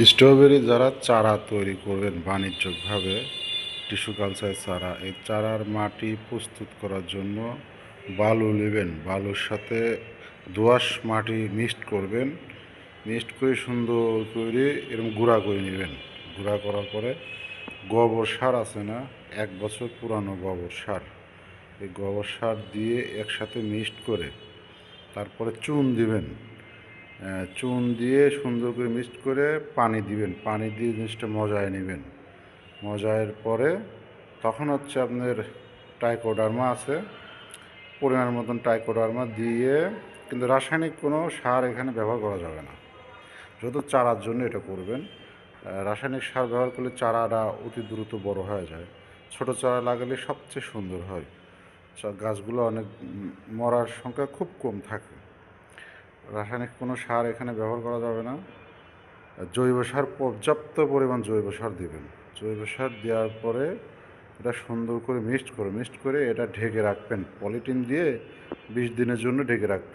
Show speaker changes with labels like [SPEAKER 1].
[SPEAKER 1] Strawberry যারা চারা তৈরি করবেন বাণিজ্যিকভাবে, টিস্যু কালচার চারা, এই চারার মাটি প্রস্তুত করার জন্য বালু নেবেন, বালুর সাথে দোআঁশ মাটি মিক্সড করবেন, মিক্সড করে সুন্দর করে এরকম গুঁড়া করে নেবেন। গুঁড়া করার পরে গোবর সার আছে না, 1 বছর পুরানো গোবর সার, এই গোবর সার দিয়ে একসাথে মিক্সড করে তারপরে চুন দিবেন। চুন দিয়ে সুন্দর করে মিক্সড করে পানি দিবেন, পানি দিয়ে জিনিসটা মজায় নেবেন। মজায়ের পরে তখন হচ্ছে আপনার ট্রাইকোডার্মা আছে, পরিমাণ মতন ট্রাইকোডার্মা দিয়ে, কিন্তু রাসায়নিক কোনো সার এখানে ব্যবহার করা যাবে না, যেহেতু চারার জন্য এটা করবেন। রাসায়নিক সার ব্যবহার করলে চারাটা অতি দ্রুত বড় হয়ে যায়, ছোট চারা লাগালে সবচেয়ে সুন্দর হয়, গাছগুলো অনেক মরার সংখ্যা খুব কম থাকে। রাসায়নিক কোনো সার এখানে ব্যবহার করা যাবে না। জৈব সার, পর্যাপ্ত পরিমাণ জৈব সার দেবেন। জৈব সার দেওয়ার পরে এটা সুন্দর করে মিক্সড করে এটা ঢেকে রাখবেন, পলিথিন দিয়ে 20 দিনের জন্য ঢেকে রাখবেন।